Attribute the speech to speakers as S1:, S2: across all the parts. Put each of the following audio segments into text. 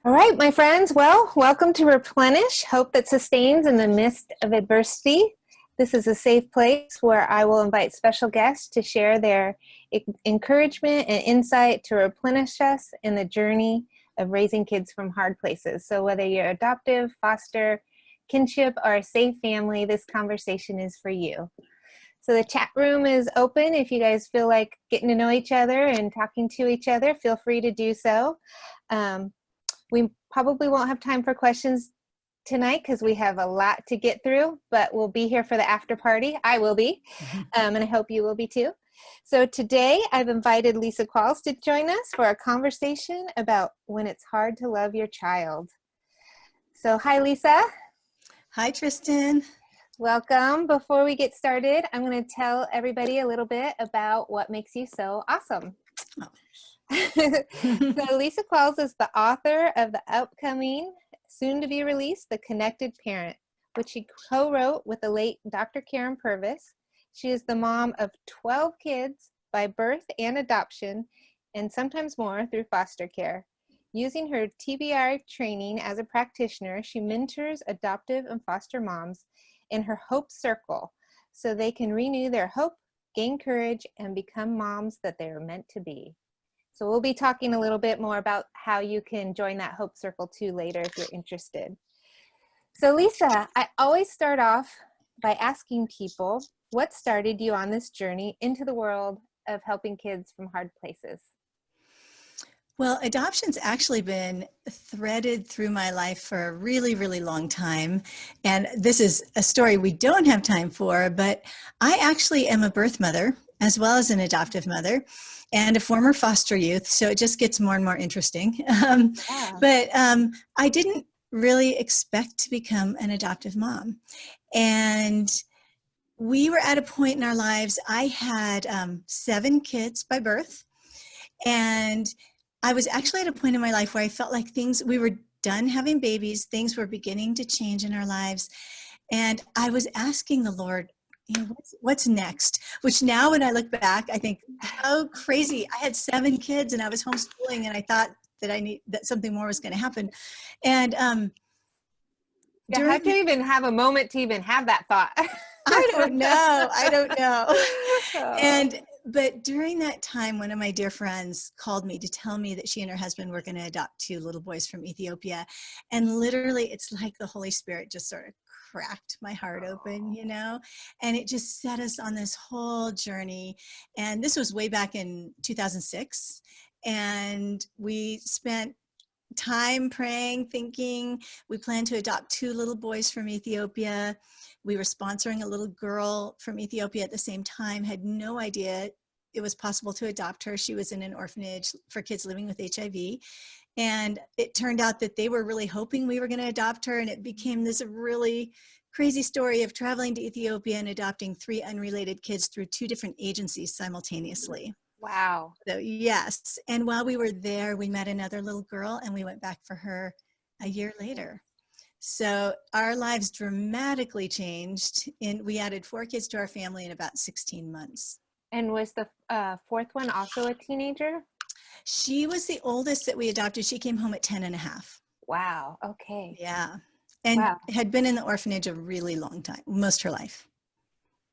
S1: All right, my friends. Well, welcome to Replenish, hope that sustains in the midst of adversity. This is a safe place where I will invite special guests to share their encouragement and insight to replenish us in the journey of raising kids from hard places. So whether you're adoptive, foster, kinship, or a safe family, this conversation is for you. So the chat room is open. If you guys feel like getting to know each other and talking to each other, feel free to do so. We probably won't have time for questions tonight because we have a lot to get through, but we'll be here for the after party. I will be, and I hope you will be too. So today I've invited Lisa Qualls to join us for a conversation about when it's hard to love your child. So hi, Lisa.
S2: Hi, Tristan.
S1: Welcome. Before we get started, I'm going to tell everybody a little bit about what makes you so awesome.
S2: Oh.
S1: So Lisa Qualls is the author of the upcoming, soon-to-be released, The Connected Parent, which she co-wrote with the late Dr. Karen Purvis. She is the mom of 12 kids by birth and adoption, and sometimes more through foster care. Using her TBR training as a practitioner, she mentors adoptive and foster moms in her Hope Circle so they can renew their hope, gain courage, and become moms that they are meant to be. So we'll be talking a little bit more about how you can join that Hope Circle too later if you're interested. So Lisa, I always start off by asking people, what started you on this journey into the world of helping kids from hard places?
S2: Well, adoption's actually been threaded through my life for a really, really long time. And this is a story we don't have time for, but I actually am a birth mother as well as an adoptive mother and a former foster youth. So it just gets more and more interesting. But I didn't really expect to become an adoptive mom. And we were at a point in our lives, I had 7 kids by birth. And I was actually at a point in my life where I felt like we were done having babies, things were beginning to change in our lives. And I was asking the Lord, what's next? Which now when I look back, I think, how crazy. I had 7 kids and I was homeschooling and I thought that something more was going to happen. And
S1: you have to even have a moment to even have that thought.
S2: I don't know. But during that time, one of my dear friends called me to tell me that she and her husband were going to adopt 2 little boys from Ethiopia. And literally, it's like the Holy Spirit just sort of cracked my heart open, and it just set us on this whole journey. And this was way back in 2006. And we spent time praying, thinking. We planned to adopt 2 little boys from Ethiopia. We were sponsoring a little girl from Ethiopia at the same time, had no idea it was possible to adopt her. She was in an orphanage for kids living with HIV. And it turned out that they were really hoping we were going to adopt her. And it became this really crazy story of traveling to Ethiopia and adopting 3 unrelated kids through 2 different agencies simultaneously.
S1: Wow.
S2: So yes. And while we were there, we met another little girl and we went back for her a year later. So our lives dramatically changed, and we added 4 kids to our family in about 16 months.
S1: And was the 4th one also a teenager?
S2: She was the oldest that we adopted. She came home at 10 and a half.
S1: Wow. Okay.
S2: Yeah. And had been in the orphanage a really long time, most her life.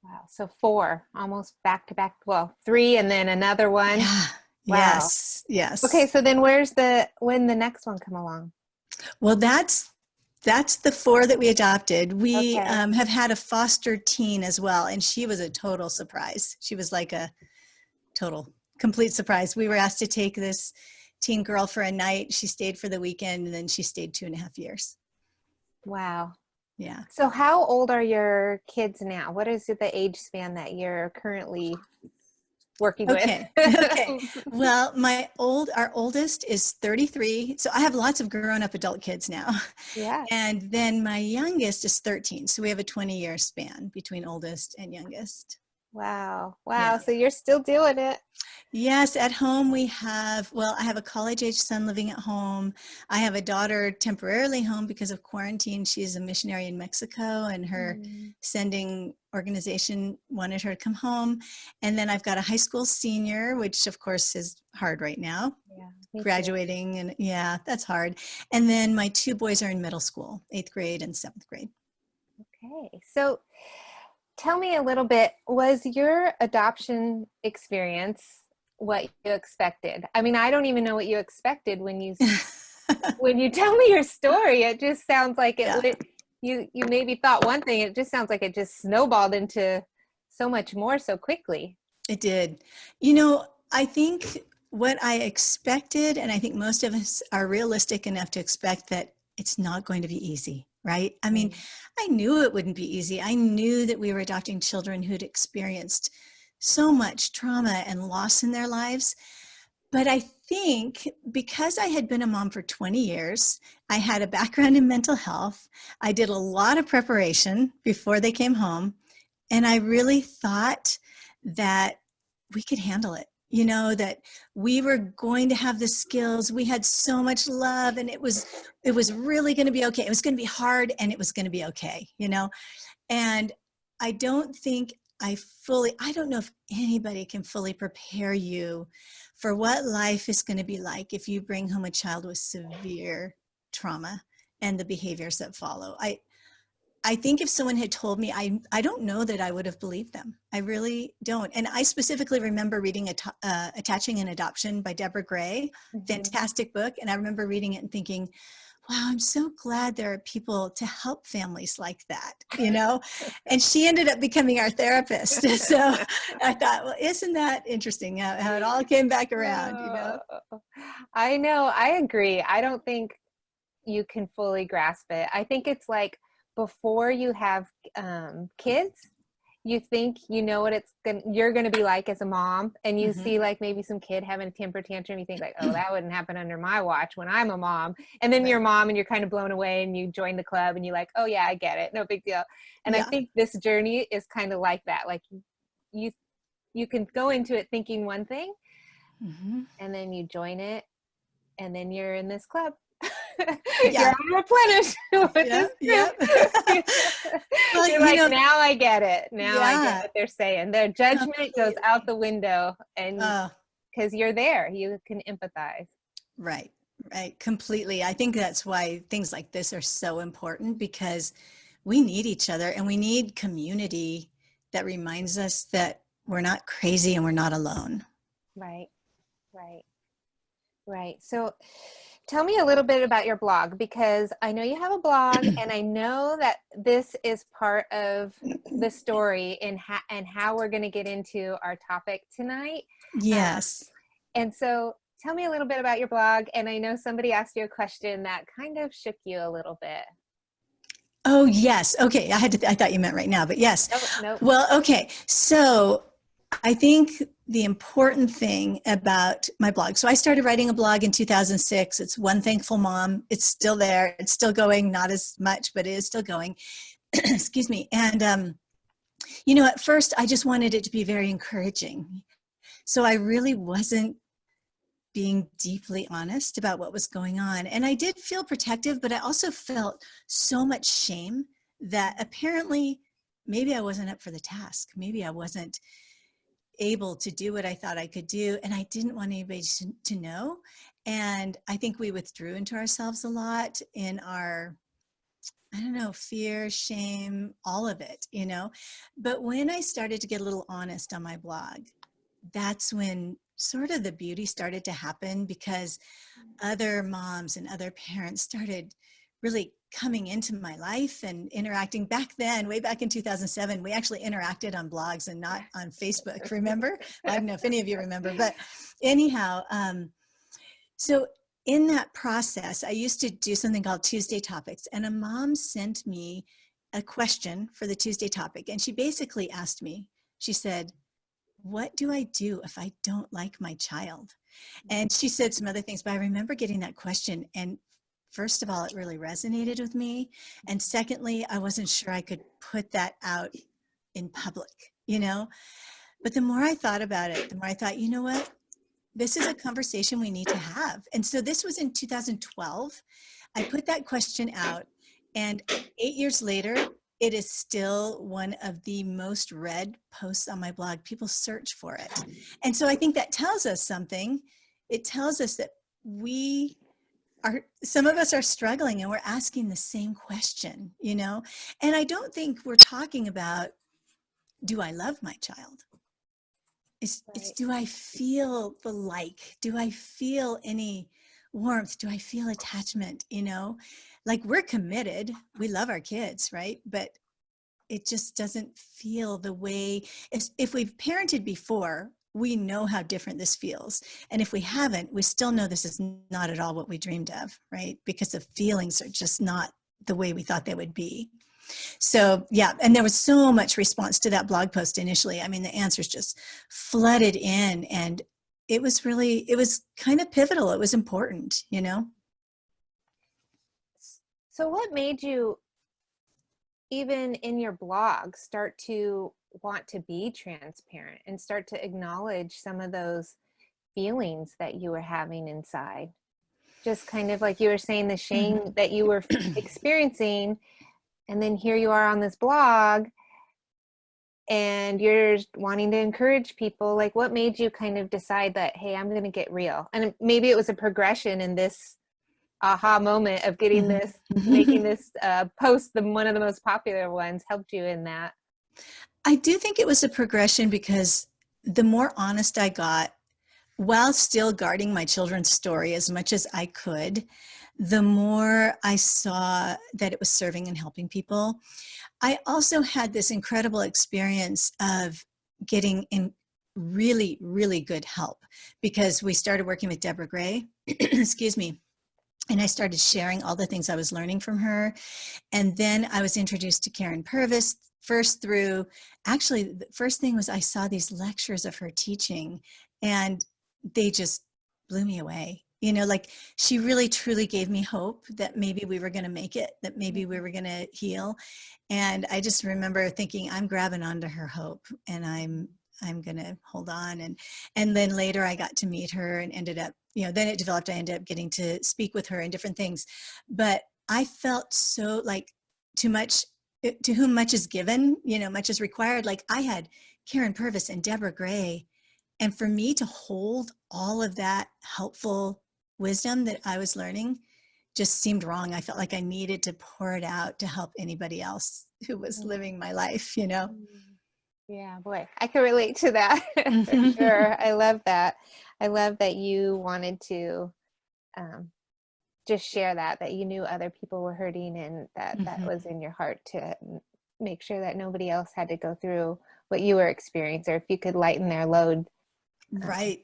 S1: Wow. So 4, almost back to back. Well, 3 and then another one.
S2: Yeah.
S1: Wow.
S2: Yes.
S1: Okay. So then when the next one come along?
S2: Well, that's the 4 that we adopted. We
S1: Okay.
S2: have had a foster teen as well, and she was a total surprise. She was like a complete surprise. We were asked to take this teen girl for a night. She stayed for the weekend, and then she stayed 2.5 years.
S1: Wow.
S2: Yeah.
S1: So how old are your kids now? What is the age span that you're currently working with?
S2: Okay. Well, our oldest is 33. So I have lots of grown-up adult kids now.
S1: Yeah.
S2: And then my youngest is 13. So we have a 20-year span between oldest and youngest.
S1: Wow.
S2: Yeah.
S1: Wow. So you're still doing it.
S2: Yes, at home we have, well, I have a college-age son living at home. I have a daughter temporarily home because of quarantine. She's a missionary in Mexico, and her
S1: Mm,
S2: sending organization wanted her to come home. And then I've got a high school senior, which of course is hard right now,
S1: yeah, me too.
S2: graduating, and yeah, that's hard. And then my two boys are in middle school, 8th grade and 7th grade.
S1: Okay. So tell me a little bit, was your adoption experience what you expected? I mean, I don't even know what you expected when you tell me your story. It just sounds like it
S2: Yeah.
S1: would you maybe thought one thing, it just sounds like it just snowballed into so much more so quickly.
S2: It did. You know, I think what I expected, and I think most of us are realistic enough to expect that it's not going to be easy, right? I mean,
S1: Mm,
S2: I knew it wouldn't be easy. I knew that we were adopting children who'd experienced so much trauma and loss in their lives. But I think because I had been a mom for 20 years, I had a background in mental health, I did a lot of preparation before they came home, and I really thought that we could handle it. You know, that we were going to have the skills. We had so much love, and it was really going to be okay. It was going to be hard, and it was going to be okay, you know. And I don't think I don't know if anybody can fully prepare you for what life is going to be like if you bring home a child with severe trauma and the behaviors that follow. I think if someone had told me, I don't know that I would have believed them. I really don't. And I specifically remember reading Attaching an Adoption by Deborah Gray,
S1: mhm.
S2: fantastic book. And I remember reading it and thinking, wow, I'm so glad there are people to help families like that, you know? And she ended up becoming our therapist. So I thought, well, isn't that interesting how it all came back around, you know?
S1: Oh, I know, I agree. I don't think you can fully grasp it. I think it's like before you have kids, you think you know what you're gonna be like as a mom, and you
S2: Hmm.
S1: see like maybe some kid having a temper tantrum, you think like, oh, that wouldn't happen under my watch when I'm a mom. And then you're
S2: Right.
S1: a mom and you're kind of blown away and you join the club and you're like, oh yeah, I get it, no big deal. And I
S2: Yeah.
S1: think this journey is kind of like that. Like you you can go into it thinking one thing,
S2: Hmm.
S1: and then you join it, and then you're in this club. You're
S2: Yeah.
S1: on Replenish with
S2: Yeah.
S1: this
S2: Yeah.
S1: group.
S2: Well,
S1: You're
S2: you
S1: like,
S2: know,
S1: now I get it. Now I get
S2: yeah,
S1: what they're saying. Their judgment goes out
S2: completely.
S1: the window, and
S2: Oh,
S1: because you're there, you can empathize.
S2: right, right, completely. I think that's why things like this are so important because we need each other and we need community that reminds us that we're not crazy and we're not alone.
S1: Right, right, right. So tell me a little bit about your blog, because I know you have a blog, and I know that this is part of the story and how we're going to get into our topic tonight.
S2: Yes.
S1: And so tell me a little bit about your blog. And I know somebody asked you a question that kind of shook you a little bit.
S2: Oh, yes. Okay. I thought you meant right now, but yes.
S1: Nope, nope.
S2: Well, okay. So I think the important thing about my blog, so I started writing a blog in 2006. It's One Thankful Mom. It's still there. It's still going, not as much, but it is still going. Excuse me. And, you know, at first I just wanted it to be very encouraging. So I really wasn't being deeply honest about what was going on. And I did feel protective, but I also felt so much shame that apparently maybe I wasn't up for the task. Maybe I wasn't able to do what I thought I could do. And I didn't want anybody to know. And I think we withdrew into ourselves a lot in our, I don't know, fear, shame, all of it, you know. But when I started to get a little honest on my blog, that's when sort of the beauty started to happen because other moms and other parents started really coming into my life and interacting. Back then, way back in 2007, we actually interacted on blogs and not on Facebook, remember? I don't know if any of you remember, but anyhow, so in that process, I used to do something called Tuesday Topics, and a mom sent me a question for the Tuesday topic. And she basically asked me, she said, what do I do if I don't like my child? And she said some other things, but I remember getting that question. And first of all, it really resonated with me. And secondly, I wasn't sure I could put that out in public, you know? But the more I thought about it, the more I thought, you know what? This is a conversation we need to have. And so this was in 2012. I put that question out, and 8 years later, it is still one of the most read posts on my blog. People search for it. And so I think that tells us something. It tells us that some of us are struggling and we're asking the same question, you know? And I don't think we're talking about, do I love my child? It's do I feel the like? Do I feel any warmth? Do I feel attachment? You know, like we're committed. We love our kids, right? But it just doesn't feel the way, if we've parented before, we know how different this feels. And if we haven't, we still know this is not at all what we dreamed of, right? Because the feelings are just not the way we thought they would be. So yeah, and there was so much response to that blog post initially. I mean, the answers just flooded in, and it was kind of pivotal. It was important, you know?
S1: So what made you, even in your blog, start to want to be transparent and start to acknowledge some of those feelings that you were having inside? Just kind of like you were saying, the shame that you were experiencing, and then here you are on this blog and you're wanting to encourage people. Like, what made you kind of decide that, hey, I'm going to get real? And maybe it was a progression in this aha moment of getting this, making this post, one of the most popular ones, helped you in that.
S2: I do think it was a progression, because the more honest I got, while still guarding my children's story as much as I could, the more I saw that it was serving and helping people. I also had this incredible experience of getting in really, really good help, because we started working with Deborah Gray, excuse me, and I started sharing all the things I was learning from her. And then I was introduced to Karen Purvis, actually, the first thing was I saw these lectures of her teaching, and they just blew me away. You know, like she really truly gave me hope that maybe we were going to make it, that maybe we were going to heal. And I just remember thinking, I'm grabbing onto her hope, and I'm going to hold on. And then later I got to meet her and ended up, you know, then it developed, I ended up getting to speak with her and different things. But I felt so like, to whom much is given, you know, much is required. Like I had Karen Purvis and Deborah Gray, and for me to hold all of that helpful wisdom that I was learning just seemed wrong. I felt like I needed to pour it out to help anybody else who was living my life, you know?
S1: Yeah, boy, I can relate to that for sure. I love that. I love that you wanted to just share that you knew other people were hurting, and that was in your heart to make sure that nobody else had to go through what you were experiencing, or if you could lighten their load.
S2: Right.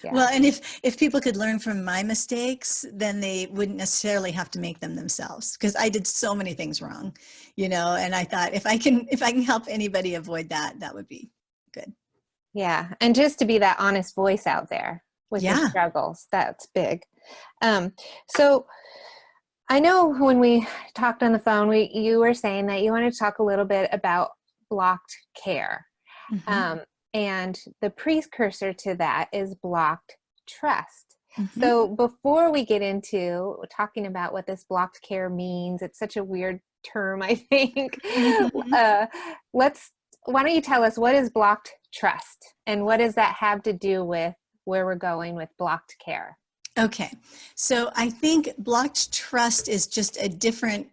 S1: Yeah.
S2: Well, and if people could learn from my mistakes, then they wouldn't necessarily have to make them themselves, because I did so many things wrong, you know, and I thought if I can help anybody avoid that, that would be good.
S1: Yeah. And just to be that honest voice out there with your
S2: Yeah.
S1: struggles, that's big. So I know when we talked on the phone, you were saying that you wanted to talk a little bit about blocked care. And the precursor to that is blocked trust. So before we get into talking about what this blocked care means, it's such a weird term, I think. Why don't you tell us, what is blocked trust, and what does that have to do with where we're going with blocked care?
S2: Okay. So I think blocked trust is just a different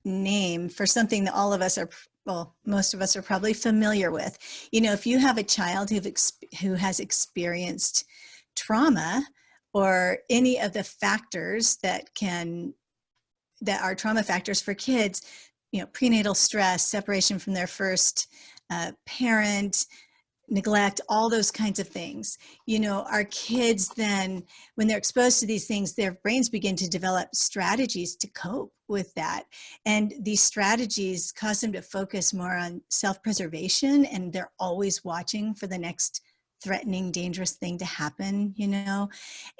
S2: name for something that all of us are, well, most of us are probably familiar with. You know, if you have a child who has experienced trauma, or any of the factors that are trauma factors for kids, you know, prenatal stress, separation from their first parent, neglect, all those kinds of things. You know, our kids then, when they're exposed to these things, their brains begin to develop strategies to cope with that. And these strategies cause them to focus more on self-preservation, and they're always watching for the next threatening, dangerous thing to happen, you know.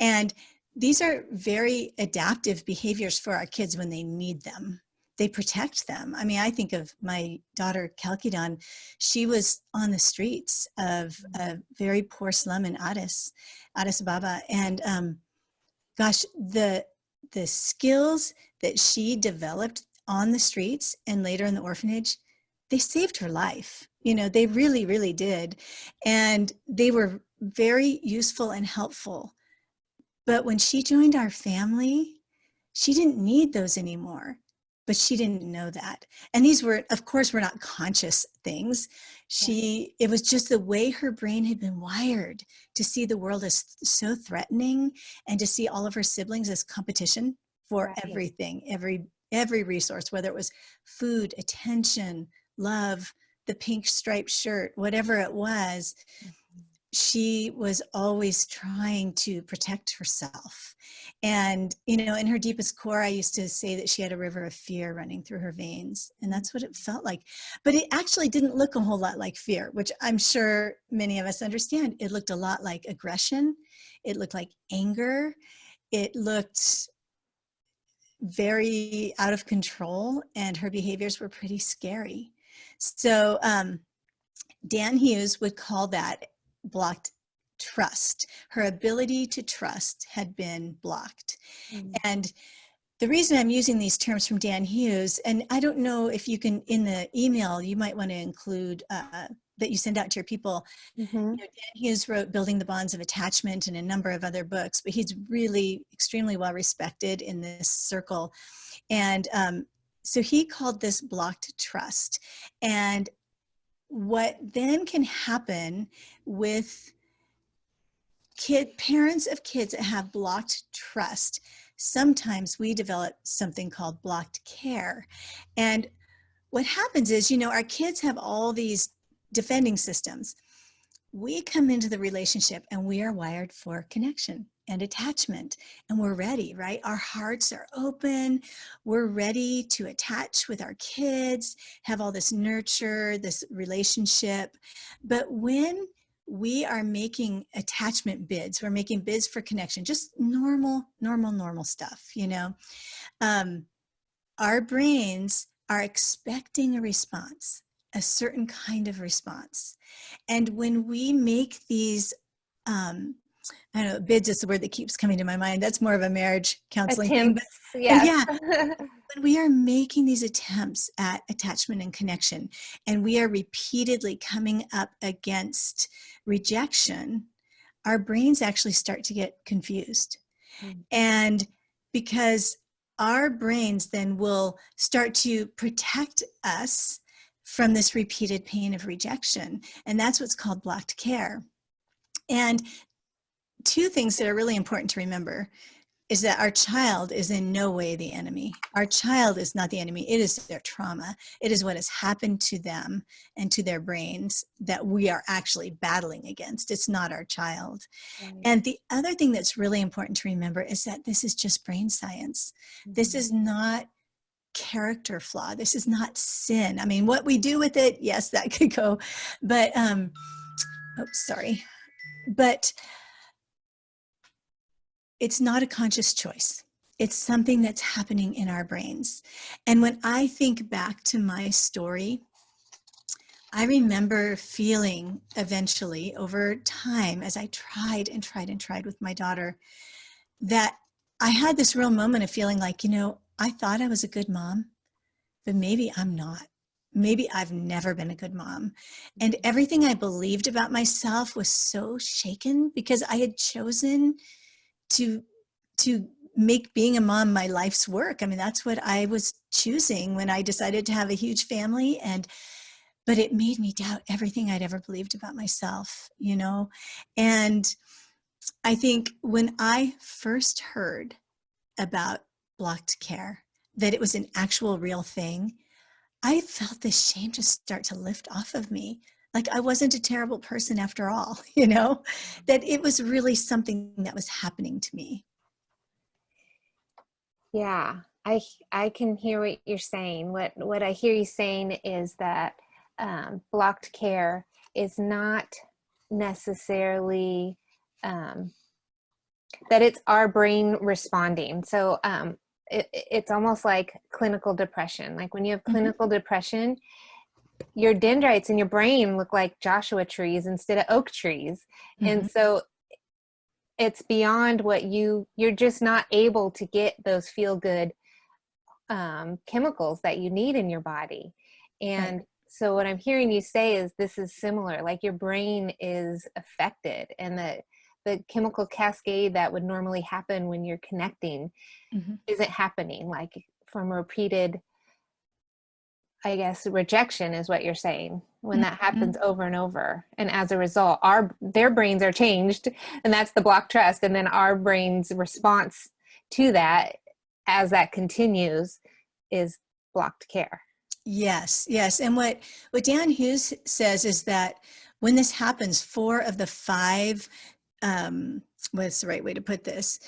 S2: And these are very adaptive behaviors for our kids when they need them. they protect them. I mean, I think of my daughter, Kalkidan. She was on the streets of a very poor slum in Addis Ababa. And gosh, the skills that she developed on the streets and later in the orphanage, they saved her life. You know, they really, really did. And they were very useful and helpful. But when she joined our family, she didn't need those anymore, but she didn't know that. And these were, of course, were not conscious things. It was just the way her brain had been wired to see the world as so threatening and to see all of her siblings as competition for everything, every resource, whether it was food, attention, love, the pink striped shirt, whatever it was. She was always trying to protect herself. And, you know, in her deepest core, I used to say that she had a river of fear running through her veins. And that's what it felt like. But it actually didn't look a whole lot like fear, which I'm sure many of us understand. It looked a lot like aggression. It looked like anger. It looked very out of control, and her behaviors were pretty scary. So Dan Hughes would call that blocked trust. Her ability to trust had been blocked. And the reason I'm using these terms from Dan Hughes, and I don't know if you can, in the email, you might want to include that you send out to your people. You know, Dan Hughes wrote Building the Bonds of Attachment and a number of other books, but he's really extremely well respected in this circle. And so he called this blocked trust. And what then can happen with parents of kids that have blocked trust, sometimes we develop something called blocked care. And what happens is, you know, our kids have all these defending systems. We come into the relationship and we are wired for connection and attachment, and we're ready, right? Our hearts are open. We're ready to attach with our kids, have all this nurture, this relationship. But when we are making attachment bids, we're making bids for connection, just normal stuff, you know, our brains are expecting a response, a certain kind of response. And when we make these, I don't know, bids is the word that keeps coming to my mind. That's more of a marriage counseling thing. But,
S1: yes.
S2: when we are making these attempts at attachment and connection, and we are repeatedly coming up against rejection, our brains actually start to get confused. And because our brains then will start to protect us from this repeated pain of rejection. And that's what's called blocked care. And two things that are really important to remember is that our child is in no way the enemy. Our child is not the enemy. It is their trauma. It is what has happened to them and to their brains that we are actually battling against. It's not our child. And the other thing that's really important to remember is that this is just brain science. This is not character flaw. This is not sin. I mean, what we do with it, yes, that could go, but, but it's not a conscious choice. It's something that's happening in our brains. And when I think back to my story, I remember feeling eventually over time, as I tried and tried and tried with my daughter, that I had this real moment of feeling like, you know, I thought I was a good mom, but maybe I'm not. Maybe I've never been a good mom. And everything I believed about myself was so shaken because I had chosen to make being a mom my life's work. I mean, that's what I was choosing when I decided to have a huge family. But it made me doubt everything I'd ever believed about myself, you know? And I think when I first heard about blocked care, that it was an actual real thing, I felt this shame just start to lift off of me. Like I wasn't a terrible person after all, you know, that it was really something that was happening to me.
S1: Yeah, I can hear what you're saying. What I hear you saying is that blocked care is not necessarily that it's our brain responding. So it's almost like clinical depression. Like when you have clinical depression, your dendrites in your brain look like Joshua trees instead of oak trees. And so it's beyond what you're just not able to get those feel good chemicals that you need in your body. And so what I'm hearing you say is this is similar, like your brain is affected, and the chemical cascade that would normally happen when you're connecting isn't happening, like from repeated, I guess, rejection is what you're saying, when that happens over and over. And as a result, their brains are changed, and that's the block trust. And then our brain's response to that, as that continues, is blocked care.
S2: Yes, yes. And what Dan Hughes says is that when this happens, 4 of the 5, what's the right way to put this,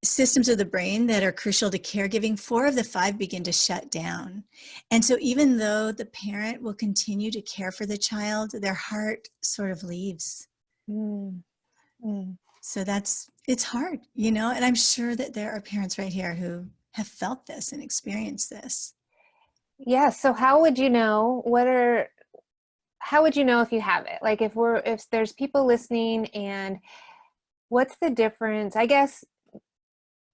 S2: systems of the brain that are crucial to caregiving, 4 of the 5 begin to shut down. And so even though the parent will continue to care for the child, their heart sort of leaves. So it's hard, and I'm sure that there are parents right here who have felt this and experienced this.
S1: Yeah. So how would you know how would you know if you have it? Like if there's people listening, and what's the difference, I guess,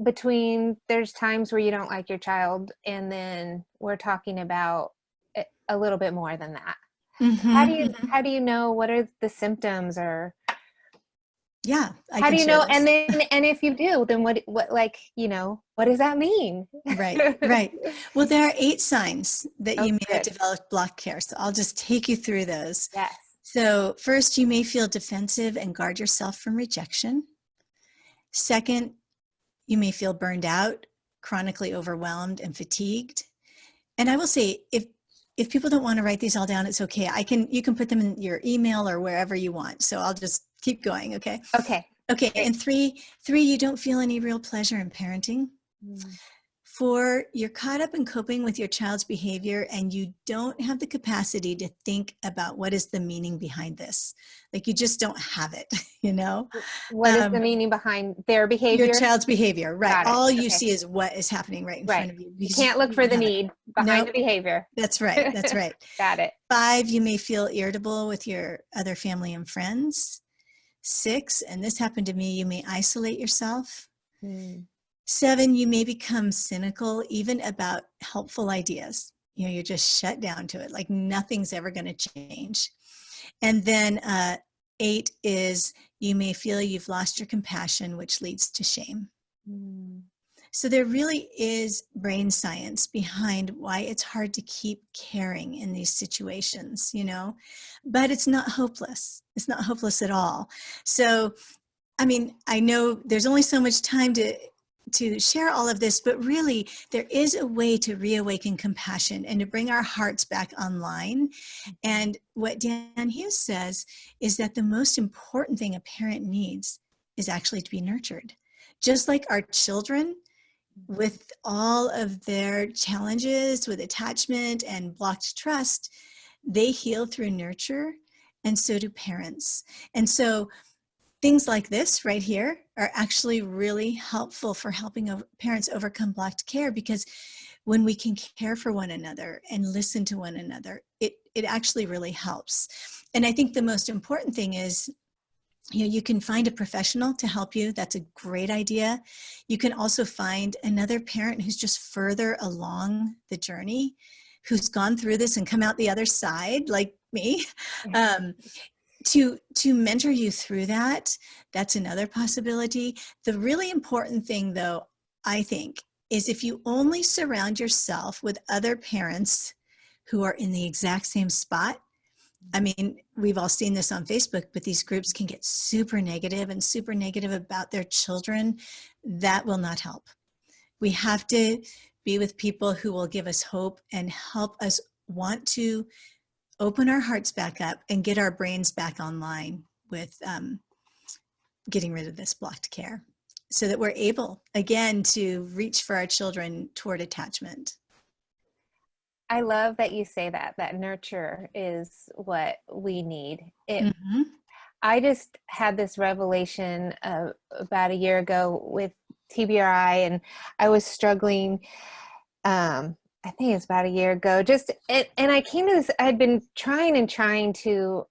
S1: between there's times where you don't like your child, and then we're talking about a little bit more than that. How do you know what are the symptoms, or how do you know? And then, and if you do, then what like, what does that mean?
S2: Right. Well, there are 8 signs that you may have
S1: Good.
S2: developed block care. So I'll just take you through those.
S1: Yes.
S2: So first, you may feel defensive and guard yourself from rejection. Second, you may feel burned out, chronically overwhelmed and fatigued. And I will say, if people don't want to write these all down, it's okay. You can put them in your email or wherever you want. So I'll just keep going. Okay.
S1: Okay.
S2: Okay. Great. And three, you don't feel any real pleasure in parenting. 4, you're caught up in coping with your child's behavior, and you don't have the capacity to think about what is the meaning behind this. Like you just don't have it,
S1: What is the meaning behind their behavior?
S2: Your child's behavior, right? All you
S1: Okay.
S2: see is what is happening right in front of you.
S1: You can't look for the need behind the behavior.
S2: That's right. That's right.
S1: Got it.
S2: 5, you may feel irritable with your other family and friends. 6, and this happened to me, you may isolate yourself. 7, you may become cynical even about helpful ideas. You're just shut down to it, like nothing's ever going to change. And then 8 is you may feel you've lost your compassion, which leads to shame. So there really is brain science behind why it's hard to keep caring in these situations, but it's not hopeless. It's not hopeless at all. So, I mean, I know there's only so much time to share all of this, but really there is a way to reawaken compassion and to bring our hearts back online. And what Dan Hughes says is that the most important thing a parent needs is actually to be nurtured. Just like our children, with all of their challenges with attachment and blocked trust, they heal through nurture, and so do parents. And so things like this right here are actually really helpful for helping parents overcome blocked care, because when we can care for one another and listen to one another, it actually really helps. And I think the most important thing is, you can find a professional to help you. That's a great idea. You can also find another parent who's just further along the journey, who's gone through this and come out the other side, like me. To mentor you through that. That's another possibility. The really important thing, though, I think, is if you only surround yourself with other parents who are in the exact same spot. I mean, we've all seen this on Facebook, but these groups can get super negative about their children. That will not help. We have to be with people who will give us hope and help us want to open our hearts back up and get our brains back online with getting rid of this blocked care, so that we're able, again, to reach for our children toward attachment.
S1: I love that you say that nurture is what we need. I just had this revelation about a year ago with TBRI, and I was struggling. I think it's about a year ago. And I came to this. I'd been trying to,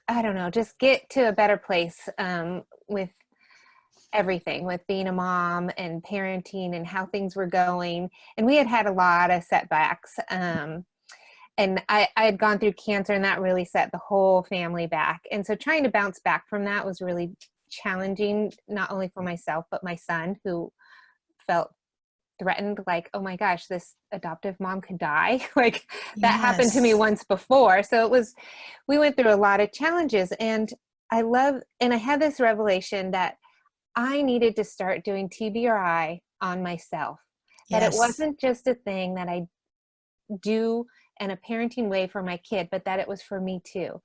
S1: I don't know, just get to a better place with everything, with being a mom and parenting and how things were going. And we had a lot of setbacks. And I had gone through cancer, and that really set the whole family back. And so trying to bounce back from that was really challenging, not only for myself, but my son, who felt threatened, like, oh my gosh, this adoptive mom could die. Like that happened to me
S2: Yes.
S1: once before. So we went through a lot of challenges, and I had this revelation that I needed to start doing TBRI on myself, that it
S2: Yes.
S1: wasn't just a thing that I do in a parenting way for my kid, but that it was for me too.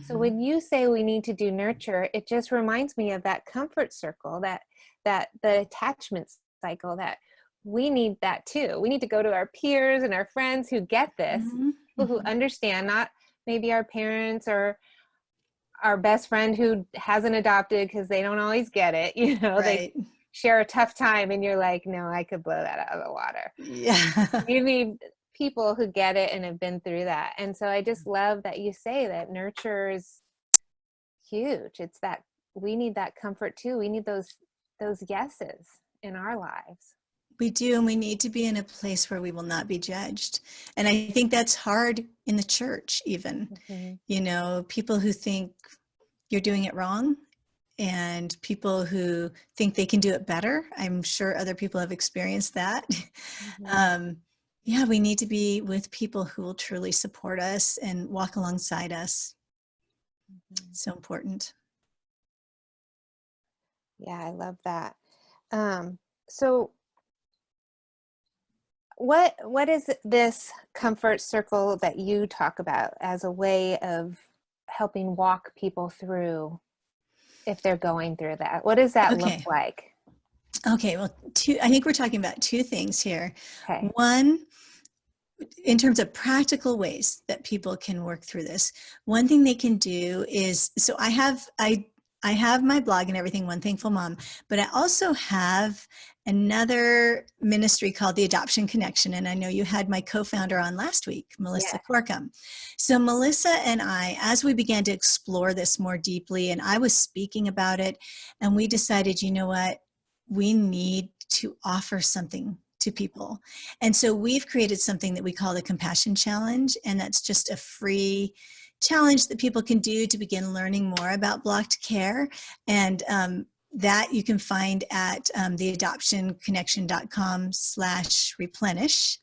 S1: So
S2: Mhm.
S1: when you say we need to do nurture, it just reminds me of that comfort circle, that the attachment cycle, that we need that too. We need to go to our peers and our friends who get this,
S2: Mhm.
S1: people who
S2: Mhm.
S1: understand, not maybe our parents or our best friend who hasn't adopted because they don't always get it. They
S2: Right.
S1: share a tough time and you're like, no, I could blow that out of the water.
S2: Yeah.
S1: You need people who get it and have been through that. And so I just love that you say that nurture is huge. It's that we need that comfort too. We need those yeses in our lives.
S2: We do, and we need to be in a place where we will not be judged. And I think that's hard in the church, even.
S1: Mm-hmm.
S2: People who think you're doing it wrong, and people who think they can do it better. I'm sure other people have experienced that.
S1: Mm-hmm.
S2: um, yeah, we need to be with people who will truly support us and walk alongside us.
S1: Mm-hmm.
S2: So important.
S1: Yeah, I love that. So what is this comfort circle that you talk about as a way of helping walk people through if they're going through that? What does that look
S2: Okay.
S1: like?
S2: Okay. Well, I think we're talking about two things here.
S1: Okay.
S2: One, in terms of practical ways that people can work through this, one thing they can do is, so I have my blog and everything, One Thankful Mom, but I also have another ministry called the Adoption Connection. And I know you had my co-founder on last week, Melissa
S1: Yes.
S2: Corkum. So Melissa and I, as we began to explore this more deeply, and I was speaking about it, and we decided, you know what, we need to offer something to people. And so we've created something that we call the Compassion Challenge, and that's just a free challenge that people can do to begin learning more about blocked care. And that you can find at theadoptionconnection.com/replenish.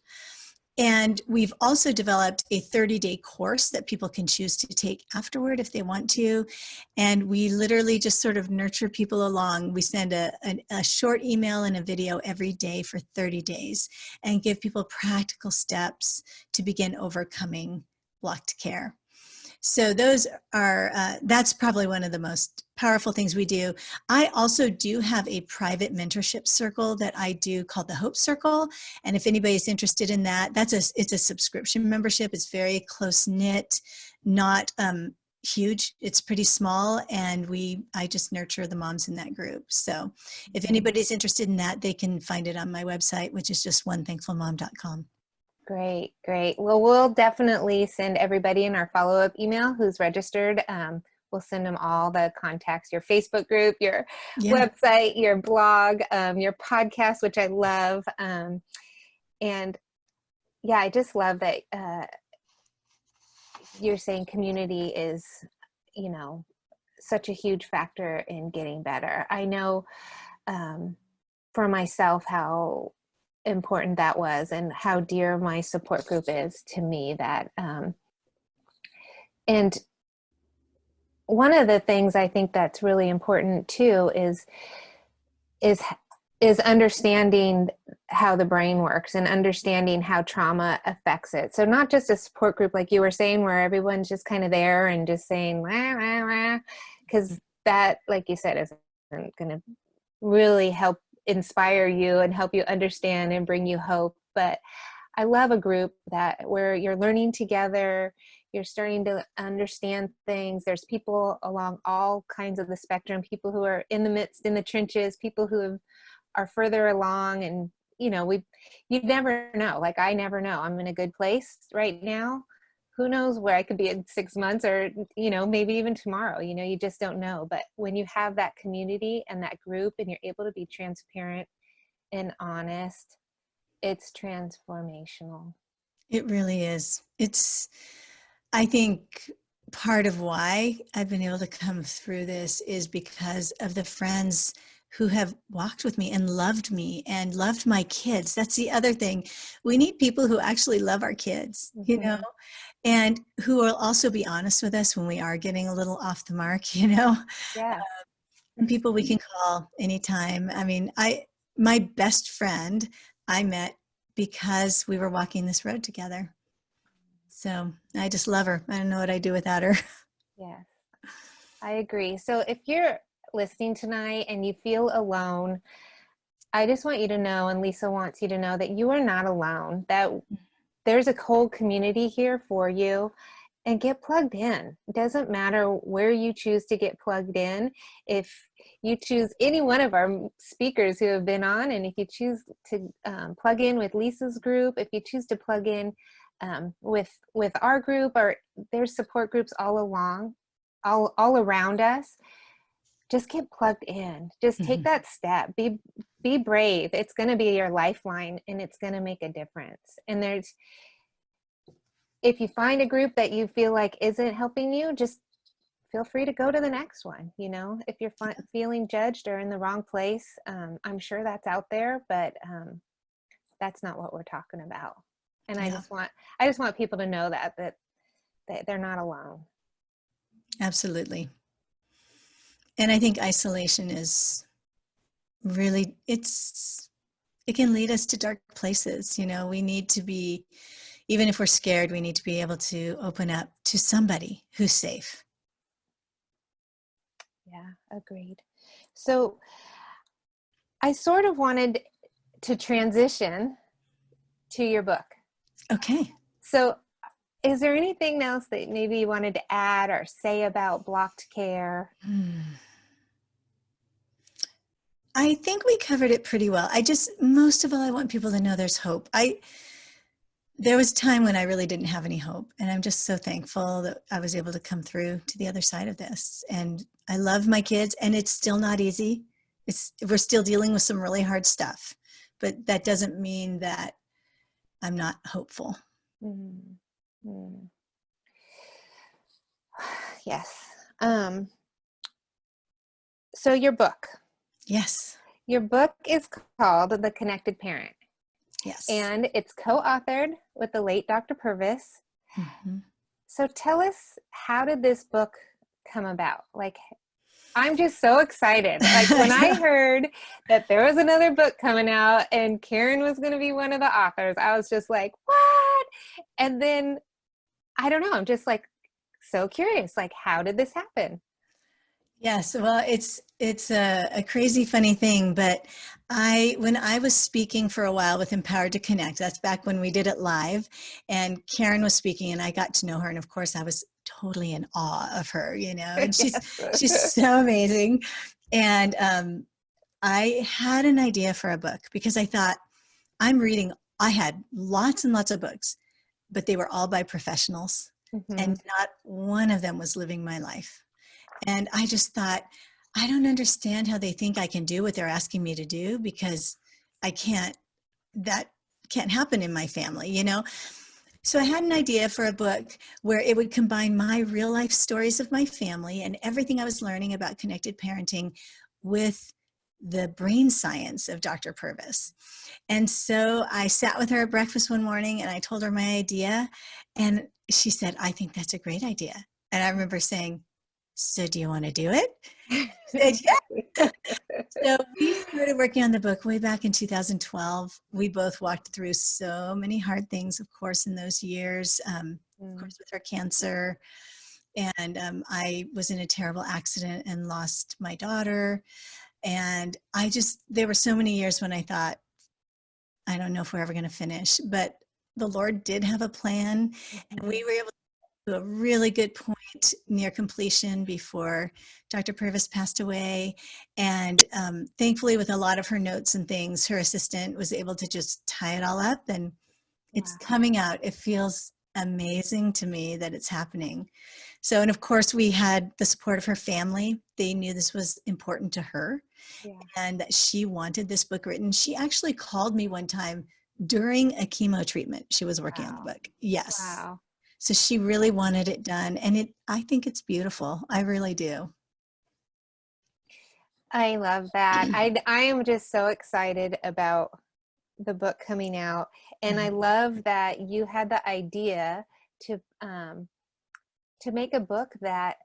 S2: And we've also developed a 30-day course that people can choose to take afterward if they want to. And we literally just sort of nurture people along. We send a short email and a video every day for 30 days and give people practical steps to begin overcoming blocked care. So that's probably one of the most powerful things we do. I also do have a private mentorship circle that I do called the Hope Circle. And if anybody's interested in that, it's a subscription membership. It's very close knit, not huge. It's pretty small. And I just nurture the moms in that group. So if anybody's interested in that, they can find it on my website, which is just onethankfulmom.com.
S1: Great, great. Well, we'll definitely send everybody in our follow-up email who's registered. We'll send them all the contacts, your Facebook group, your
S2: Yeah.
S1: website, your blog, your podcast, which I love. And yeah, I just love that you're saying community is, such a huge factor in getting better. I know for myself how important that was and how dear my support group is to me, that and one of the things I think that's really important too is is understanding how the brain works and understanding how trauma affects it. So not just a support group like you were saying where everyone's just kind of there and just saying wah, wah, wah, because that, like you said, isn't going to really help inspire you and help you understand and bring you hope. But I love a group where you're learning together, You're starting to understand things. There's people along all kinds of the spectrum, people who are in the midst, in the trenches, people who are further along. And, you never know. Like, I never know. I'm in a good place right now. Who knows where I could be in 6 months, or, maybe even tomorrow. You just don't know. But when you have that community and that group and you're able to be transparent and honest, it's transformational.
S2: It really is. I think part of why I've been able to come through this is because of the friends who have walked with me and loved me and loved my kids. That's the other thing. We need people who actually love our kids,
S1: Mm-hmm.
S2: and who will also be honest with us when we are getting a little off the mark,
S1: Yes.
S2: and people we can call anytime. I mean, my best friend I met because we were walking this road together. So I just love her. I don't know what I'd do without her.
S1: Yes, I agree. So if you're listening tonight and you feel alone, I just want you to know, and Lisa wants you to know, that you are not alone, that there's a whole community here for you. And get plugged in. It doesn't matter where you choose to get plugged in. If you choose any one of our speakers who have been on, and if you choose to plug in with Lisa's group, if you choose to plug in with our group, or there's support groups all around us, just get plugged in. Just take that step. Be brave. It's going to be your lifeline, and it's going to make a difference. And if you find a group that you feel like isn't helping you, just feel free to go to the next one. If you're feeling judged or in the wrong place, I'm sure that's out there, but that's not what we're talking about. And
S2: Yeah,
S1: I just want people to know that they're not alone.
S2: absolutely. And I think isolation is really, it can lead us to dark places. We need to be, even if we're scared, we need to be able to open up to somebody who's safe.
S1: Yeah, agreed. So I sort of wanted to transition to your book.
S2: Okay.
S1: So is there anything else that maybe you wanted to add or say about blocked care?
S2: I think we covered it pretty well. Most of all, I want people to know there's hope. There was a time when I really didn't have any hope, and I'm just so thankful that I was able to come through to the other side of this. And I love my kids, and it's still not easy. We're still dealing with some really hard stuff, but that doesn't mean that I'm not hopeful.
S1: Mm-hmm. Yes. So your book.
S2: Yes.
S1: Your book is called The Connected Parent.
S2: Yes.
S1: And it's co-authored with the late Dr. Purvis.
S2: Mm-hmm.
S1: So tell us, how did this book come about? Like, I'm just so excited. Like, when I heard that there was another book coming out and Karen was going to be one of the authors, I was just like, what? And then, I don't know, I'm just like so curious. Like, how did this happen?
S2: Yes, well, it's a crazy, funny thing, but when I was speaking for a while with Empowered to Connect, that's back when we did it live, and Karen was speaking, and I got to know her, and of course, I was totally in awe of her, and she's
S1: Yes.
S2: so amazing, and I had an idea for a book because I thought I had lots and lots of books, but they were all by professionals,
S1: Mm-hmm.
S2: and not one of them was living my life. And I just thought, I don't understand how they think I can do what they're asking me to do, because that can't happen in my family, So I had an idea for a book where it would combine my real life stories of my family and everything I was learning about connected parenting with the brain science of Dr. Purvis. And so I sat with her at breakfast one morning and I told her my idea, and she said, I think that's a great idea. And I remember saying, so do you want to do it? Said, yeah. So we started working on the book way back in 2012. We both walked through so many hard things, of course, in those years, of course, with her cancer. And I was in a terrible accident and lost my daughter. And there were so many years when I thought, I don't know if we're ever going to finish, but the Lord did have a plan, and we were able to a really good point near completion before Dr. Purvis passed away. And thankfully, with a lot of her notes and things, her assistant was able to just tie it all up, and it's
S1: Wow.
S2: coming out. It feels amazing to me that it's happening. So, and of course, we had the support of her family. They knew this was important to her
S1: Yeah.
S2: and that she wanted this book written. She actually called me one time during a chemo treatment. She was working on the
S1: Wow.
S2: book. Yes.
S1: Wow.
S2: So she really wanted it done. And I think it's beautiful. I really do.
S1: I love that. I am just so excited about the book coming out, and I love that you had the idea to make a book that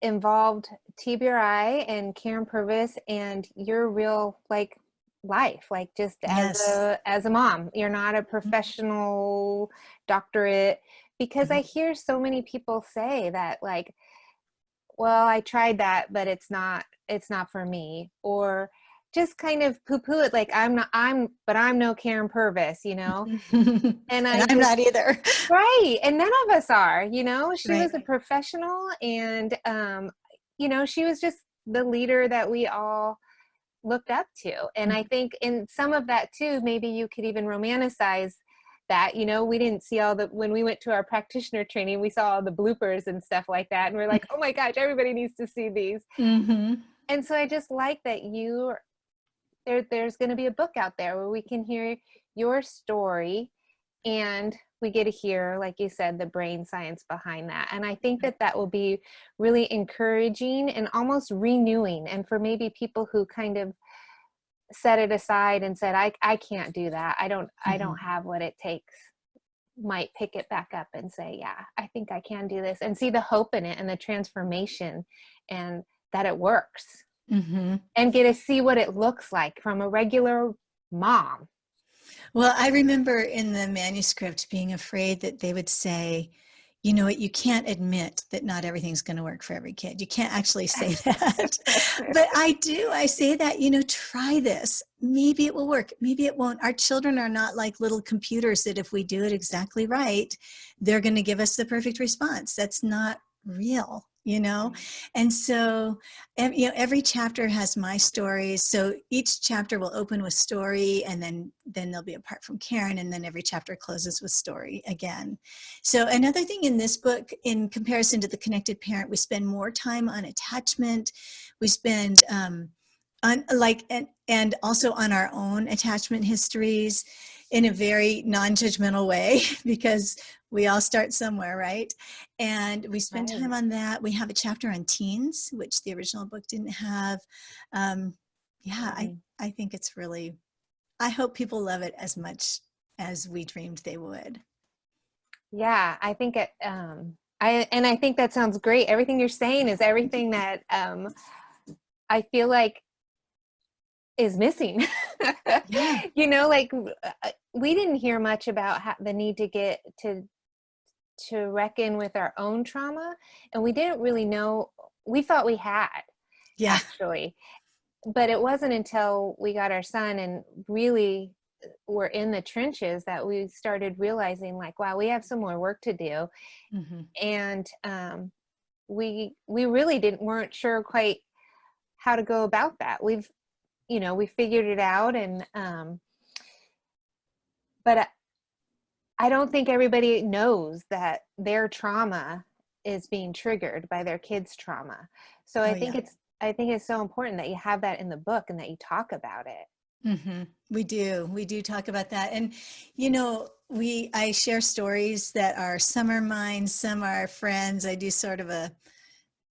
S1: involved TBRI and Karen Purvis and your real life, like just
S2: Yes.
S1: as a mom. You're not a professional doctorate, because I hear so many people say that, like, well, I tried that, but it's not for me, or just kind of poo-poo it, like but I'm no Karen Purvis, and
S2: And
S1: I
S2: I'm
S1: just
S2: not either.
S1: right, and none of us are. She
S2: Right.
S1: was a professional, and she was just the leader that we all looked up to. And I think in some of that too, maybe you could even romanticize that. We didn't see when we went to our practitioner training, we saw all the bloopers and stuff like that, and we're like, oh my gosh, everybody needs to see these.
S2: Mm-hmm.
S1: And so I just like that there's going to be a book out there where we can hear your story, and we get to hear, like you said, the brain science behind that. And I think that will be really encouraging and almost renewing. And for maybe people who kind of set it aside and said, I can't do that, I don't have what it takes, might pick it back up and say, yeah, I think I can do this, and see the hope in it and the transformation, and that it works, and get to see what it looks like from a regular mom.
S2: Well, I remember in the manuscript being afraid that they would say, you know what, you can't admit that not everything's going to work for every kid. You can't actually say that. But I do. I say that, try this. Maybe it will work. Maybe it won't. Our children are not like little computers that if we do it exactly right, they're going to give us the perfect response. That's not real. And so every chapter has my stories. So each chapter will open with story, and then there'll be a part from Karen, and then every chapter closes with story again. So another thing in this book, in comparison to The Connected Parent, we spend more time on attachment. We spend and also on our own attachment histories in a very non-judgmental way, because we all start somewhere, right? And we spend time on that. We have a chapter on teens, which the original book didn't have. I think it's really, I hope people love it as much as we dreamed they would.
S1: Yeah, I think it, I think that sounds great. Everything you're saying is everything that I feel like is missing.
S2: Yeah.
S1: We didn't hear much about the need to get to reckon with our own trauma, and we didn't really know. We thought we had, actually, but it wasn't until we got our son and really were in the trenches that we started realizing, like, wow, we have some more work to do. And we really weren't sure quite how to go about that. We figured it out, and but I don't think everybody knows that their trauma is being triggered by their kids' trauma. So I think it's so important that you have that in the book and that you talk about it.
S2: We do talk about that. And, I share stories that are, some are mine, some are friends. I do sort of a